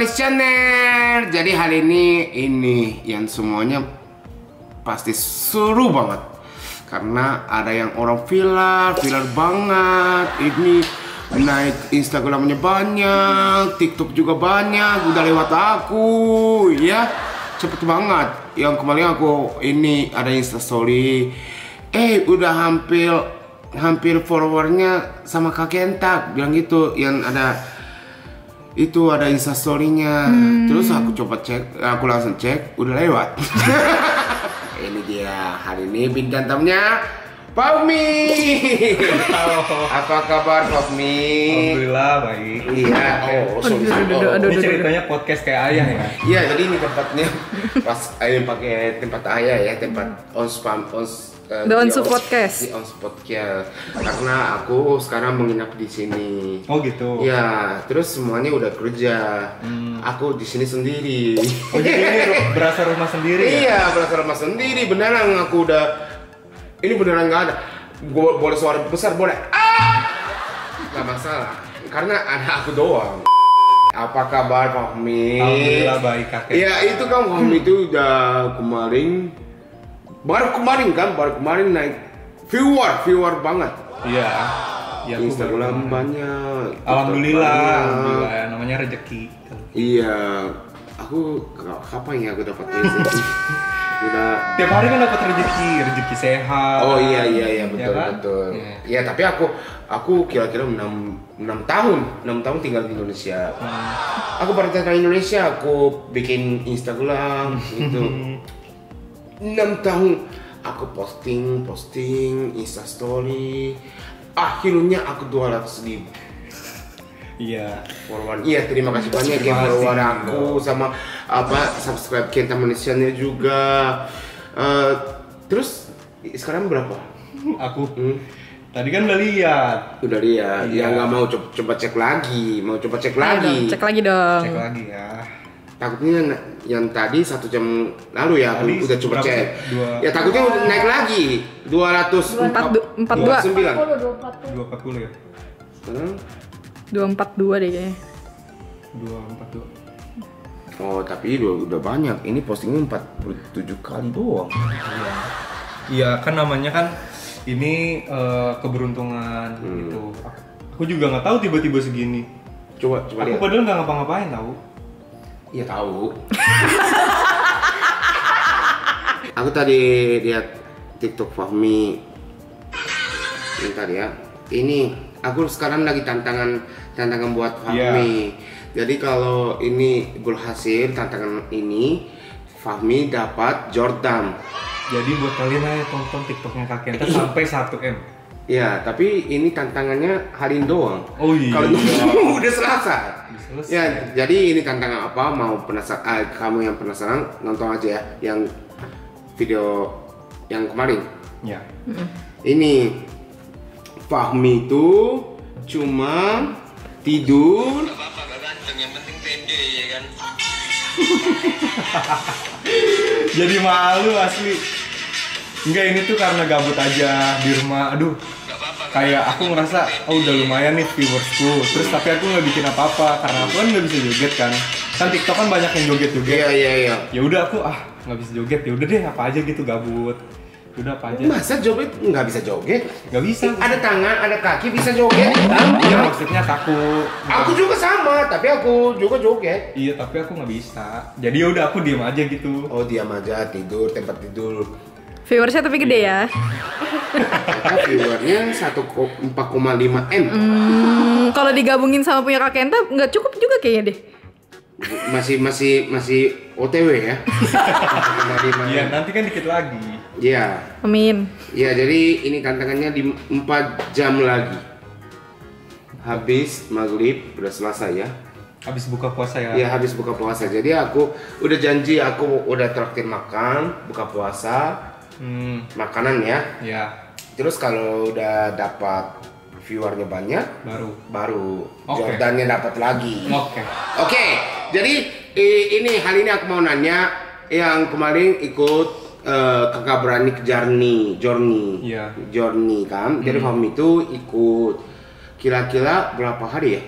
Malis Channel. Jadi hari ini yang semuanya pasti seru banget karena ada yang orang filler banget. Ini naik Instagramnya banyak, TikTok juga banyak, udah lewat aku, ya cepet banget. Yang kemarin aku ini ada Instastory, udah hampir followernya sama Kak Kenta bilang gitu, yang ada itu ada Instastory-nya. Terus aku coba cek, aku langsung cek, udah lewat. Ini dia hari ini bintang tamunya, Fahmi. Apa kabar Fahmi? Alhamdulillah baik. Iya. Ini ceritanya podcast kayak ayah ya? Iya, jadi ini tempatnya pas ayah pakai tempat ayah ya, tempat The Onsu Podcast. Di Onsu Podcast. Karena aku sekarang menginap di sini. Oh gitu. Ya, terus semuanya udah kerja. Aku di sini sendiri. Oh jadi ini berasa rumah sendiri ya? Iya, berasa rumah sendiri. Beneran aku udah. Ini beneran nggak ada. Boleh suara besar boleh. Nggak masalah. Karena ada aku doang. Apa kabar Fahmi? Alhamdulillah baik kakek. Iya, itu kan Fahmi itu udah baru kemarin naik viewer banget. Iya. Ya, Instagram banyak. Alhamdulillah ya, namanya rezeki. Iya, aku kapan ya aku dapat rezeki? Udah tiap hari kan dapat rezeki sehat. Oh iya betul ya kan? betul. Ya tapi aku kira-kira 6 tahun tinggal di Indonesia. Aku baru datang Indonesia, aku bikin Instagram gitu. 6 tahun aku posting Instastory, akhirnya aku 200.000 Iya. follower. Iya, terima kasih banyak ya follower aku sama subscribe Kenta Malaysia-nya juga. Terus sekarang berapa? Aku tadi kan udah lihat. Udah lihat. Iya. Ya nggak mau coba cek lagi. Cek lagi dong. Cek lagi ya. Takutnya yang tadi 1 jam lalu ya aku Tadi udah coba berapa? cek. Ya takutnya udah naik lagi 242. 240 ya? Sekarang 242 deh kayaknya. 242. oh tapi udah banyak. Ini postingnya 47 kali doang. Iya kan namanya kan ini keberuntungan gitu. Aku juga nggak tahu tiba-tiba segini. Coba Aku lihat. padahal nggak ngapa-ngapain tahu. Iya tahu. Aku tadi lihat TikTok Fahmi ini tadi ya. Ini aku sekarang lagi tantangan buat Fahmi. Jadi kalau ini berhasil tantangan ini, Fahmi dapat Jordan. Jadi buat kalian aja tonton TikToknya Kak Kenta sampai 1M. Ya, tapi ini tantangannya hari ini doang. Oh iya. Kalau udah selesai. Selesai. Ya, jadi ini tantangan apa? Mau penasaran? Kamu yang penasaran nonton aja ya, yang video yang kemarin. Ya. Ini Fahmi itu cuma tidur. Gak apa-apa, gak ganteng, yang penting pede ya kan. Jadi malu asli. Enggak, ini tuh karena gabut aja di rumah. Aduh. Gak apa-apa. Kayak aku ngerasa udah lumayan nih viewersku. Terus tapi aku nggak bikin apa-apa karena aku kan nggak bisa joget kan. Kan TikTok kan banyak yang joget-joget. Iya. Ya udah aku nggak bisa joget. Ya udah deh apa aja gitu gabut. Udah apa aja. Masa joget nggak bisa joget? Nggak bisa. Ada tangan, ada kaki bisa joget. Iya maksudnya aku. Aku juga sama, tapi aku juga joget. Iya tapi aku nggak bisa. Jadi ya udah aku diem aja gitu. Oh diam aja, tidur, tempat tidur. Viewersnya tapi gede ya. Karena viewernya 4,5 M. Kalau digabungin sama punya Kak Kenta nggak cukup juga kayaknya deh. Masih OTW ya. 4,5 Iya M. nanti kan dikit lagi. Iya. Amin. Ya jadi ini tantangannya di 4 jam lagi. Habis maghrib udah selesai ya. Habis buka puasa ya. Iya habis buka puasa. Jadi aku udah janji aku udah traktir makan buka puasa. Makanan ya. Ya. Terus kalau udah dapat viewernya banyak, baru Oke. Jordannya dapat lagi. Oke. Jadi ini hari ini aku mau nanya yang kemarin ikut kakak berani ke Journey Iya. kan. Jadi Fahmi itu ikut kira-kira berapa hari ya?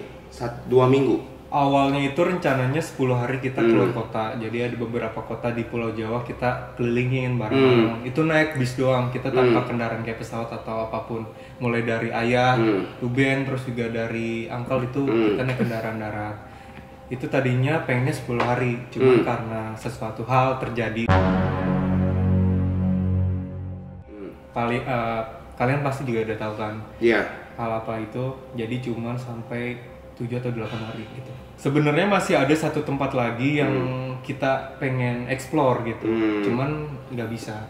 2 minggu. awalnya itu rencananya 10 hari kita keluar kota. Jadi ada beberapa kota di Pulau Jawa kita kelilingin bareng-bareng. Itu naik bis doang, kita tanpa kendaraan kayak pesawat atau apapun. Mulai dari ayah, Ruben, terus juga dari uncle itu kita naik kendaraan darat. Itu tadinya pengennya 10 hari, cuman karena sesuatu hal terjadi. Kalian pasti juga udah tahu kan? Iya. Hal apa itu, jadi cuman sampai 7 atau 8 hari gitu. Sebenarnya masih ada satu tempat lagi yang kita pengen explore gitu, cuman nggak bisa.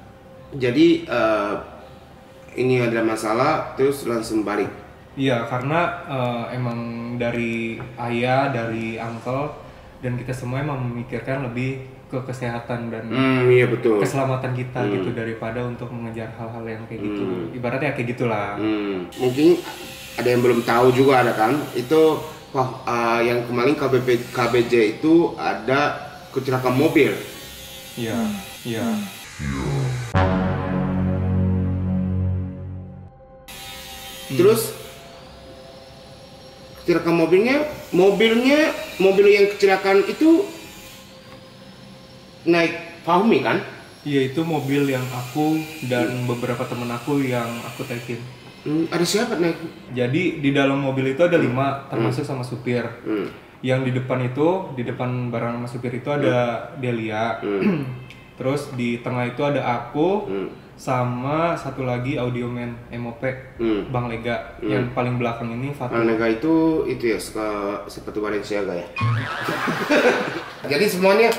Jadi ini ada masalah terus langsung balik. Iya, karena emang dari ayah, dari uncle, dan kita semua emang memikirkan lebih ke kesehatan dan Iya betul. keselamatan kita gitu daripada untuk mengejar hal-hal yang kayak gitu. Ibaratnya kayak gitulah. Mungkin ada yang belum tahu juga ada kan? Itu yang kemarin KBJ itu ada kecelakaan mobil. Iya, iya. Terus kecelakaan mobil yang kecelakaan itu naik Fahmi kan? Iya, itu mobil yang aku dan beberapa temen aku yang aku taikin. Ada siapa naik? Jadi di dalam mobil itu ada 5, termasuk sama supir. Yang di depan barang sama supir itu ada Delia. Terus di tengah itu ada aku, sama satu lagi audioman MOP, Bang Lega. Yang paling belakang ini Fatul. Bang Lega itu ya seperti Balenciaga ya. Jadi semuanya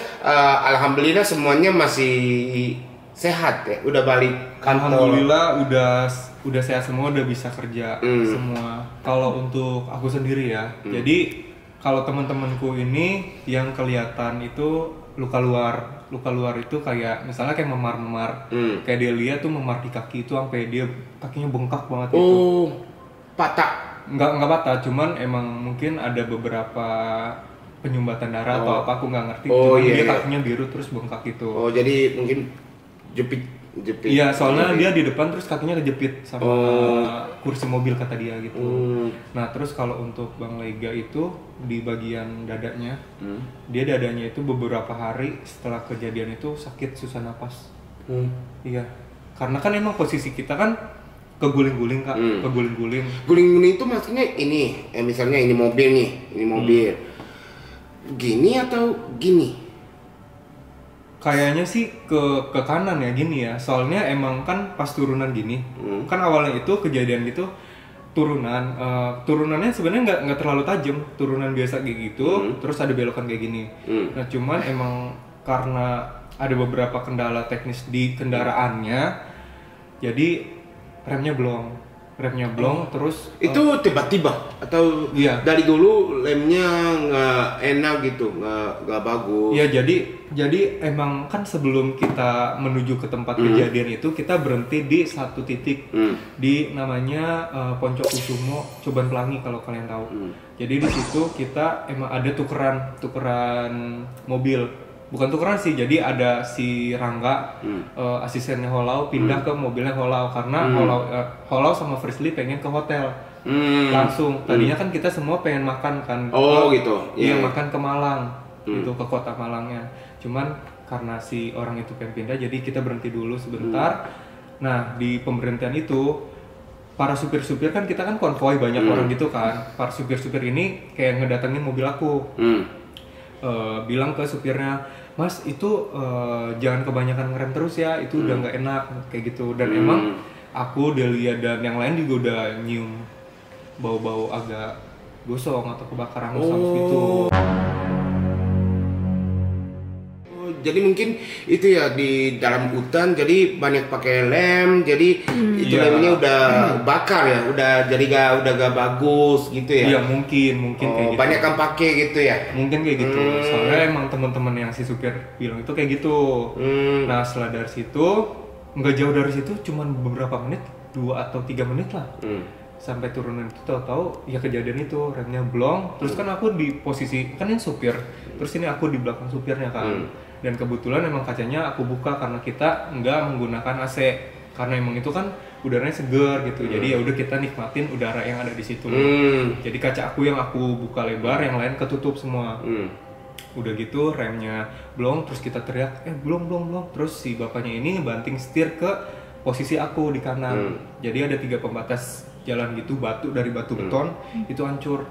alhamdulillah semuanya masih sehat ya, udah balik kantor. Alhamdulillah udah sehat semua, udah bisa kerja semua. Kalau untuk aku sendiri ya, jadi kalau teman-temanku ini yang kelihatan itu luka luar itu kayak misalnya kayak memar-memar, kayak dia lihat tuh memar di kaki itu sampai dia kakinya bengkak banget gitu. Oh, patah? Nggak patah, cuman emang mungkin ada beberapa penyumbatan darah atau apa, aku nggak ngerti. Cuman dia kakinya biru terus bengkak gitu. Oh, jadi mungkin jepit. Iya, soalnya dia di depan terus kakinya kejepit sama kursi mobil kata dia gitu. Nah, terus kalau untuk Bang Lega itu di bagian dadanya, dia dadanya itu beberapa hari setelah kejadian itu sakit, susah napas. Iya, karena kan emang posisi kita kan keguling-guling Kak, keguling-guling. Guling-guling itu maksudnya ini, misalnya ini mobil nih, gini atau gini? Kayaknya sih ke kanan ya, gini ya. Soalnya emang kan pas turunan gini, kan awalnya itu kejadian gitu turunannya sebenarnya nggak terlalu tajam, turunan biasa kayak gitu, terus ada belokan kayak gini. Nah cuman emang karena ada beberapa kendala teknis di kendaraannya, jadi remnya blong terus itu tiba-tiba atau iya. Dari dulu lemnya nggak enak gitu, nggak bagus. Iya, jadi emang kan sebelum kita menuju ke tempat kejadian itu kita berhenti di satu titik di namanya Poncokkusumo Coban Pelangi kalau kalian tahu. Jadi di situ kita emang ada tukeran mobil. Bukan tukeran sih, jadi ada si Rangga, asistennya Holau pindah ke mobilnya Holau karena Holau sama Frisly pengen ke hotel langsung. Tadinya kan kita semua pengen makan kan, gitu. Iya, makan ke Malang, gitu ke kota Malangnya. Cuman karena si orang itu pengen pindah, jadi kita berhenti dulu sebentar. Nah di pemberhentian itu para supir-supir kan kita kan konvoy banyak orang gitu kan. Para supir-supir ini kayak ngedatengin mobil aku. Bilang ke supirnya, Mas itu jangan kebanyakan ngerem terus ya, itu udah nggak enak kayak gitu. Dan emang aku, Delia dan yang lain juga udah nyium bau-bau agak gosong atau kebakaran gitu. Jadi mungkin itu ya di dalam hutan, jadi banyak pakai lem, jadi itu lemnya udah bakar ya, udah gak bagus gitu ya. Iya mungkin kayak gitu. Banyak kan pakai gitu ya. Mungkin kayak gitu. Soalnya emang teman-teman yang si supir bilang itu kayak gitu. Nah setelah dari situ, nggak jauh dari situ, cuman beberapa menit, 2 atau 3 menit lah. Sampai turunan itu tahu-tahu ya kejadian itu remnya blong. Terus kan aku di posisi kan yang supir, terus ini aku di belakang supirnya kan. Dan kebetulan emang kacanya aku buka karena kita nggak menggunakan AC. karena emang itu kan udaranya seger gitu. Jadi ya udah kita nikmatin udara yang ada di situ. Jadi kaca aku yang aku buka lebar, yang lain ketutup semua. Udah gitu remnya blong, terus kita teriak blong. Terus si bapaknya ini ngebanting setir ke posisi aku di kanan. Jadi ada 3 pembatas jalan gitu, dari batu beton itu hancur,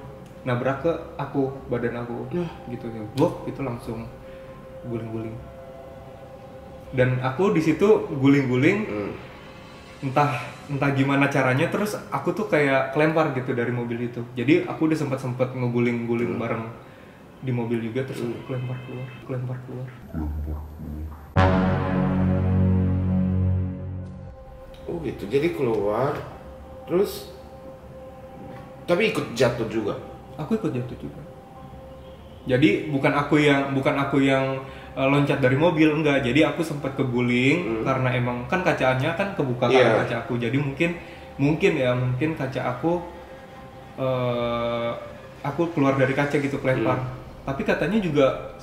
nabrak ke aku, badan aku gitu ya. Blok itu langsung guling-guling. Dan aku di situ guling-guling entah gimana caranya, terus aku tuh kayak kelempar gitu dari mobil itu. Jadi aku udah sempat ngeguling-guling bareng di mobil juga, terus aku kelempar keluar. Oh gitu, jadi keluar, terus tapi ikut jatuh juga. Aku ikut jatuh juga. Jadi bukan aku yang loncat dari mobil, enggak. Jadi aku sempat keguling karena emang kan kacanya kan kebuka kan kaca aku. Jadi mungkin kaca aku keluar dari kaca gitu, kelempar. Tapi katanya juga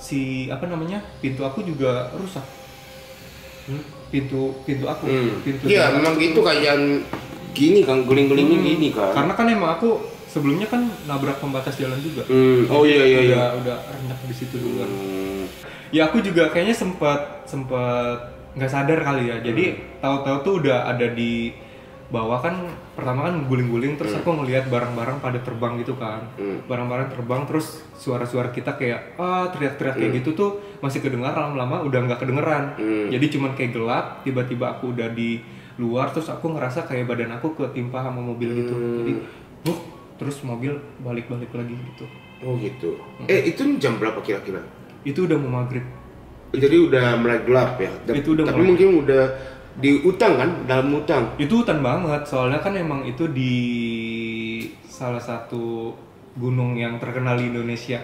pintu aku juga rusak. Pintu aku. Iya, memang gitu kayak gini kan, guling-gulingnya gini kan. Karena kan emang aku sebelumnya kan nabrak pembatas jalan juga. Oh iya. Udah renyak di situ dulu kan. Ya aku juga kayaknya sempat nggak sadar kali ya. Jadi tahu-tahu tuh udah ada di bawah kan, pertama kan guling-guling, terus aku ngelihat barang-barang pada terbang gitu kan. Barang-barang terbang, terus suara-suara kita kayak teriak-teriak kayak gitu tuh masih kedengar, lama-lama udah nggak kedengeran. Jadi cuman kayak gelap, tiba-tiba aku udah di luar, terus aku ngerasa kayak badan aku ketimpa sama mobil gitu. Jadi terus mobil balik-balik lagi gitu. Oh gitu. Itu jam berapa kira-kira? Itu udah mau maghrib. Jadi udah mulai gelap ya. Itu udah tapi mulai. Mungkin udah di hutan kan, dalam hutan. Itu hutan banget, soalnya kan emang itu di salah satu gunung yang terkenal di Indonesia.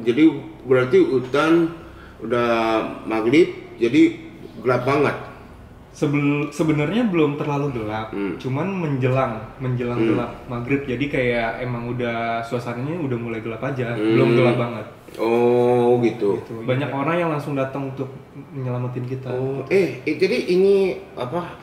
Jadi berarti hutan udah maghrib, jadi gelap banget. Sebenarnya belum terlalu gelap, cuman menjelang gelap maghrib. Jadi kayak emang udah suasananya udah mulai gelap aja, belum gelap banget. Oh gitu. Banyak orang yang langsung datang untuk menyelamatin kita. Jadi ini apa?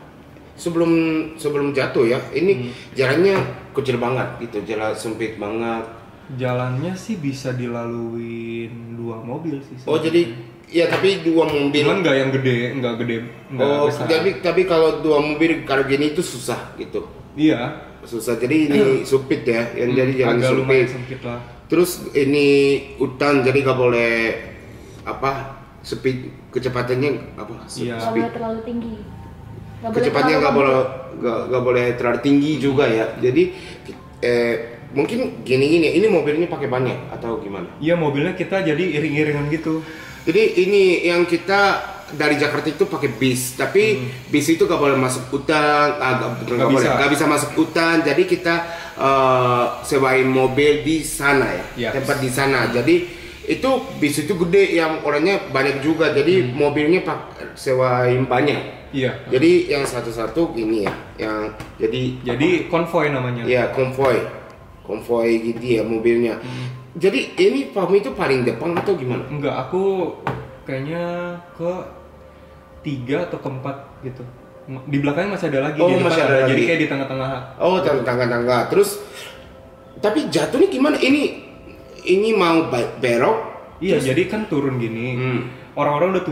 Sebelum jatuh ya, ini jalannya kecil banget gitu, jalan sempit banget. Jalannya sih bisa dilaluin 2 mobil sih. Oh jadi ya, tapi 2 mobil. Cuman nggak yang gede, nggak besar. Tapi kalau 2 mobil kayak gini itu susah gitu. Iya. Susah. Jadi ini sempit ya, yang jadi jalan agak lumayan sempit. sempit lah. Terus ini hutan, jadi nggak boleh speed, kecepatannya Iya. Nggak boleh terlalu tinggi. Kecepatannya nggak boleh terlalu tinggi juga ya. Jadi mungkin gini, ini mobilnya pakai banyak atau gimana? Iya, mobilnya kita jadi iring-iringan gitu. Jadi ini yang kita dari Jakarta itu pakai bis, tapi bis itu nggak boleh masuk hutan, nggak bisa masuk hutan. Jadi kita sewain mobil di sana ya, tempat di sana. Jadi itu bis itu gede, yang orangnya banyak juga. Jadi mobilnya sewain banyak. Iya. Jadi yang satu-satu ini ya, yang jadi konvoy namanya. Iya, konvoy gitu ya mobilnya. Jadi ini Fahmi itu paling depan atau gimana? Enggak, aku kayaknya ke 3 atau ke 4 gitu. Di belakangnya masih ada lagi. Oh, di depan masih ada lagi. Jadi kayak di tengah-tengah. Oh, tengah-tengah. Terus tapi jatuhnya gimana? Ini mau belok? Iya, jadi kan turun gini. Orang-orang udah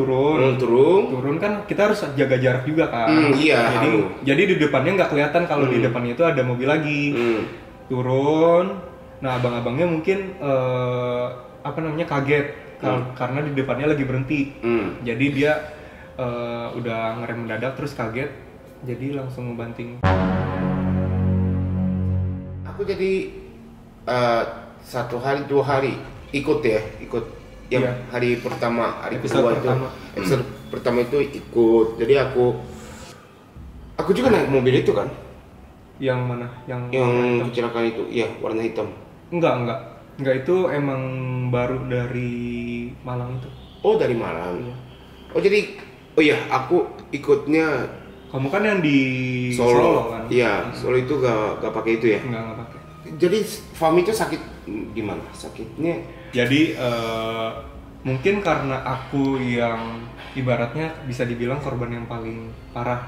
turun kan kita harus jaga jarak juga kan. Iya. Jadi di depannya nggak kelihatan kalau di depannya itu ada mobil lagi. Turun. Nah, abang-abangnya mungkin kaget karena di depannya lagi berhenti. Jadi dia udah ngerem mendadak, terus kaget, jadi langsung ngebanting. Aku jadi 1 hari 2 hari ikut yang hari pertama, hari kedua itu episode pertama itu ikut. Jadi aku juga naik mobil itu kan. Yang mana? Yang kecelakaan itu, iya, warna hitam. Enggak, itu emang baru dari Malang itu. Oh, dari Malang. Iya. Oh, jadi aku ikutnya. Kamu kan yang di Solo kan? Iya, Solo itu gak pakai itu ya? Enggak pakai. Jadi Fahmi itu sakit gimana? Sakitnya? Jadi Mungkin karena aku yang ibaratnya bisa dibilang korban yang paling parah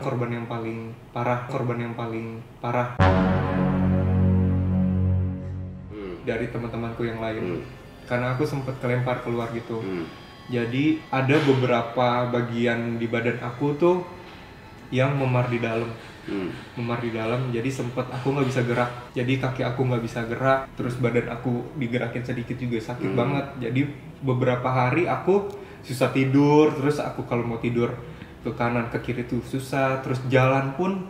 dari teman-temanku yang lain. Karena aku sempat kelempar keluar gitu. Jadi ada beberapa bagian di badan aku tuh yang memar di dalam. Jadi sempet aku nggak bisa gerak, jadi kaki aku nggak bisa gerak, terus badan aku digerakin sedikit juga sakit banget. Jadi beberapa hari aku susah tidur, terus aku kalau mau tidur ke kanan ke kiri tuh susah, terus jalan pun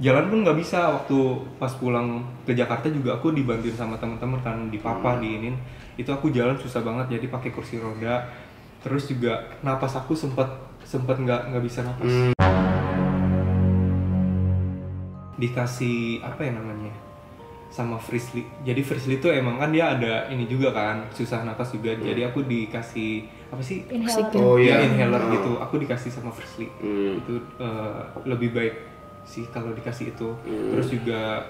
nggak bisa. Waktu pas pulang ke Jakarta juga aku dibantuin sama teman-teman kan, dipapa diinin, itu aku jalan susah banget, jadi pakai kursi roda. Terus juga napas aku sempet nggak bisa napas. Dikasih apa ya namanya sama Frisli. Jadi Frisli tuh emang kan dia ada ini juga kan, susah napas juga. Jadi aku dikasih apa sih? Inhaler. Inhaler gitu. Aku dikasih sama Frisli. Itu lebih baik sih kalau dikasih itu. Terus juga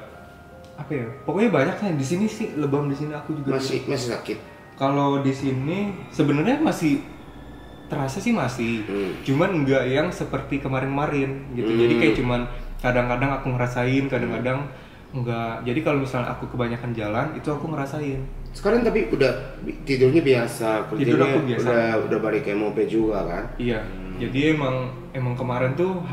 apa ya? Pokoknya banyak kan di sini sih, lebam di sini aku juga masih sakit. Kalau di sini sebenarnya masih terasa sih masih, cuman enggak yang seperti kemarin-kemarin gitu. Jadi kayak cuman kadang-kadang aku ngerasain, kadang-kadang enggak. Jadi kalau misalnya aku kebanyakan jalan, itu aku ngerasain. Sekarang tapi udah tidurnya biasa, Tidur aku biasa. udah balik ke MOP juga kan? Iya. Jadi emang kemarin tuh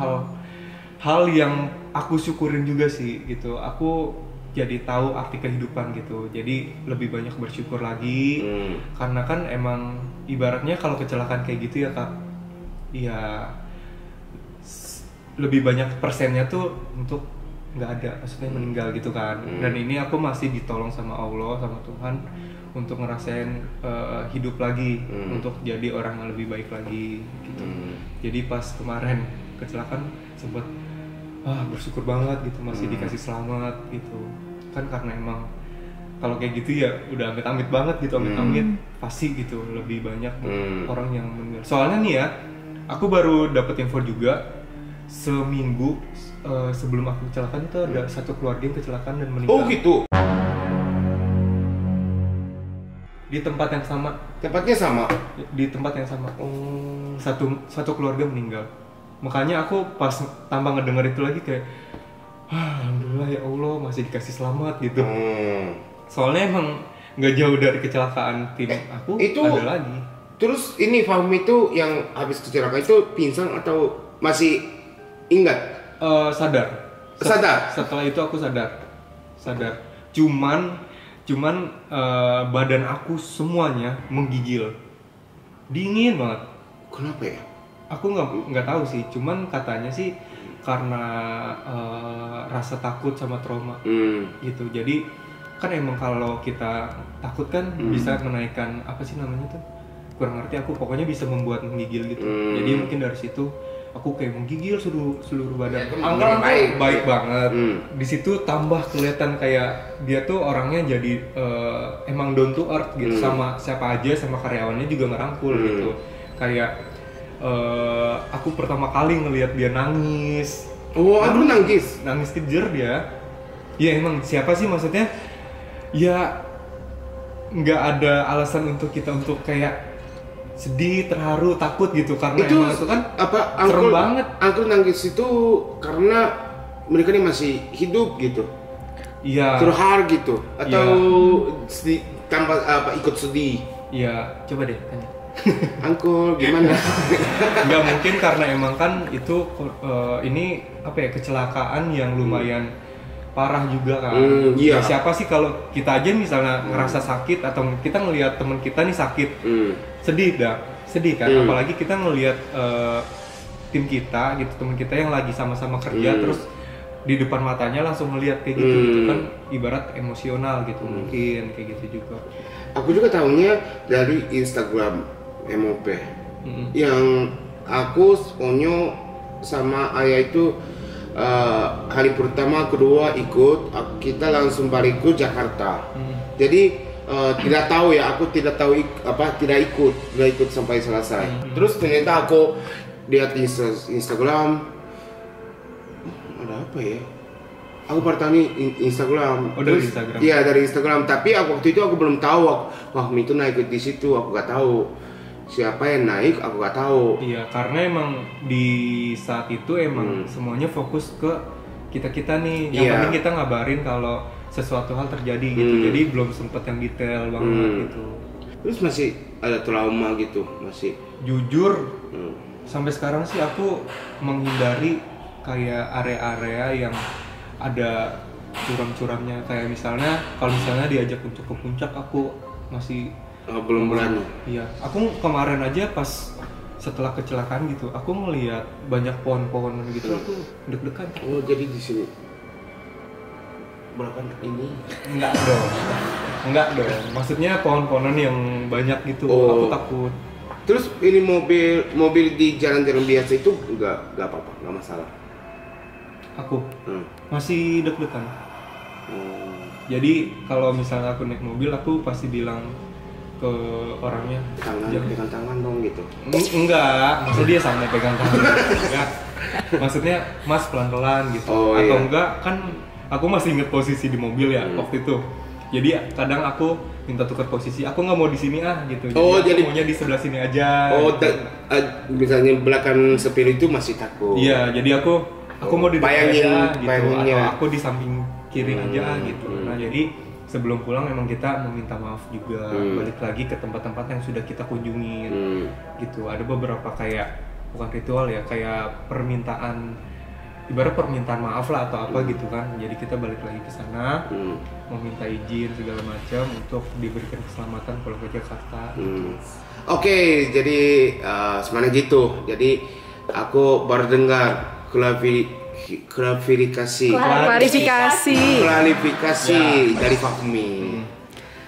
hal yang aku syukurin juga sih gitu. Aku jadi tahu arti kehidupan gitu. Jadi lebih banyak bersyukur lagi. Karena kan emang ibaratnya kalau kecelakaan kayak gitu ya Kak, ya lebih banyak persennya tuh untuk nggak ada, maksudnya meninggal gitu kan. Dan ini aku masih ditolong sama Allah, sama Tuhan untuk ngerasain hidup lagi, untuk jadi orang yang lebih baik lagi gitu. Jadi pas kemarin kecelakaan sempet bersyukur banget gitu, masih dikasih selamat gitu kan. Karena emang kalau kayak gitu ya udah amit-amit banget gitu, amit-amit pasti gitu lebih banyak orang yang meninggal. Soalnya nih ya, aku baru dapet info juga seminggu sebelum aku kecelakaan itu ada satu keluarga yang kecelakaan dan meninggal. Oh gitu. Di tempat yang sama. Tempatnya sama. Di tempat yang sama. Satu keluarga meninggal. Makanya aku pas tambah ngedenger itu lagi kayak alhamdulillah ya Allah masih dikasih selamat gitu. Soalnya emang nggak jauh dari kecelakaan tim aku itu, ada lagi. Terus ini Fahmi itu yang habis kecelakaan itu pingsan atau masih ingat? Sadar. Setelah itu aku sadar. Cuman badan aku semuanya menggigil, dingin banget. Kenapa ya? Aku nggak tahu sih. Cuman katanya sih karena rasa takut sama trauma gitu. Jadi kan emang kalau kita takut kan bisa menaikkan apa sih namanya tuh, kurang ngerti aku, pokoknya bisa membuat menggigil gitu. Jadi mungkin dari situ aku kayak menggigil seluruh badan. Angga baik banget. Di situ tambah kelihatan kayak dia tuh orangnya jadi emang down to earth gitu, sama siapa aja, sama karyawannya juga ngerangkul gitu. Kayak aku pertama kali ngelihat dia nangis. Oh, aku nangis Kejer dia. Ya emang siapa sih, maksudnya ya nggak ada alasan untuk kita untuk kayak sedih, terharu, takut gitu, karena itu, emang itu kan apa, serem banget. Uncle nangis itu karena mereka ini masih hidup gitu. Iya. Terharu gitu atau sedih, tambah apa, ikut sedih. Iya, coba deh tanya. Uncle gimana? Nggak mungkin, karena emang kan itu ini apa ya, kecelakaan yang lumayan parah juga kan. Iya. Ya, siapa sih kalau kita aja misalnya ngerasa sakit atau kita ngelihat teman kita nih sakit, sedih kan. Apalagi kita ngelihat tim kita gitu, teman kita yang lagi sama-sama kerja, terus di depan matanya langsung ngelihat kayak gitu gitu kan, ibarat emosional gitu. Mungkin kayak gitu juga. Aku juga tahunya dari Instagram MOP. Yang aku Onyo sama Ayah itu hari pertama, kedua ikut, kita langsung balik ke Jakarta. Jadi tidak tahu ya, aku tidak tahu tidak ikut sampai selesai. Terus ternyata aku lihat di Instagram, ada apa ya? Aku pertama Instagram. Dari Instagram. Iya, dari Instagram. Tapi waktu itu aku belum tahu, wah itu naik di situ, aku gak tahu. siapa yang naik aku nggak tahu. Iya, karena emang di saat itu emang semuanya fokus ke kita nih. Yang penting kita ngabarin kalau sesuatu hal terjadi gitu. Jadi belum sempet yang detail banget gitu. Terus masih ada trauma gitu, masih. Jujur, sampai sekarang sih aku menghindari kayak area-area yang ada curam-curamnya. Kayak misalnya, kalau misalnya diajak untuk ke puncak, aku masih belum berani. Iya, aku kemarin aja pas setelah kecelakaan gitu, aku ngelihat banyak pohon-pohonan gitu, aku deg-degan. Oh, jadi di sini berapa ini? Enggak dong. Maksudnya pohon-pohonan yang banyak gitu, aku takut. Terus ini mobil di jalan-jalan biasa itu nggak apa-apa, nggak masalah. Aku masih deg-degan. Jadi kalau misalnya aku naik mobil, aku pasti bilang ke orangnya, pegang tangan dong gitu. Enggak, maksudnya dia sampai pegang tangan. Enggak. Maksudnya Mas pelan-pelan gitu. Atau enggak, kan aku masih inget posisi di mobil ya waktu itu. Jadi kadang aku minta tukar posisi, aku nggak mau di sini gitu. Jadi maunya di sebelah sini aja. Gitu. Misalnya belakang sepir itu masih takut. Iya, jadi aku mau di depan aja gitu, bayangin atau aku di samping kiri aja gitu. Nah, jadi sebelum pulang memang kita meminta maaf juga, balik lagi ke tempat-tempat yang sudah kita kunjungin gitu. Ada beberapa kayak bukan ritual ya, kayak permintaan, ibarat permintaan maaf lah atau apa gitu kan. Jadi kita balik lagi ke sana, meminta izin segala macam untuk diberikan keselamatan kalau ke Jakarta gitu. Oke, jadi semuanya gitu. Jadi aku baru dengar klarifikasi dari Fahmi.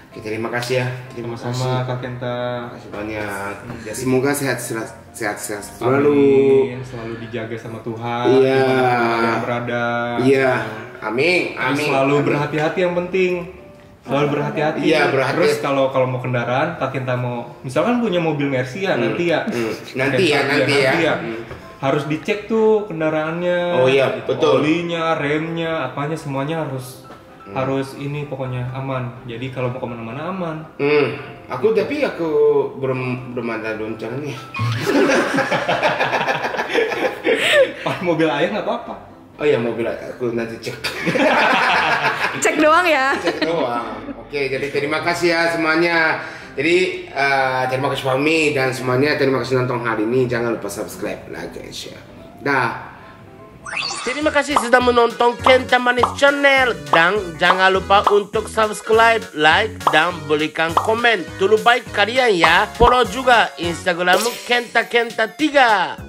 Oke, terima kasih ya. Sama-sama Kak Kenta. Terima kasih banyak. Semoga sehat Amin. Selalu dijaga sama Tuhan. Iya. Yang berada. Iya. Amin. Selalu berhati-hati yang penting. Selalu berhati-hati. Iya, berhati-hati. Terus kalau mau kendaraan, Kak Kenta mau misalkan punya mobil Mercy ya nanti ya. Nanti ya. Harus dicek tuh kendaraannya. Oh iya, betul. Olinya, remnya, apanya semuanya harus ini pokoknya aman. Jadi kalau mau kemana-mana aman. Tapi aku belum ada goncangannya. Pas mobil ayah nggak apa-apa. Oh iya, mobil aku nanti cek. Cek doang ya. Cek doang. Oke, jadi terima kasih ya semuanya. Jadi terima kasih Fahmi dan semuanya, terima kasih nonton hari ini. Jangan lupa subscribe, like, and share. Dah. Terima kasih sudah menonton Kenta Manis Channel. Dan jangan lupa untuk subscribe, like, dan berikan komen. Dulu baik kalian ya. Follow juga Instagram Kenta 3.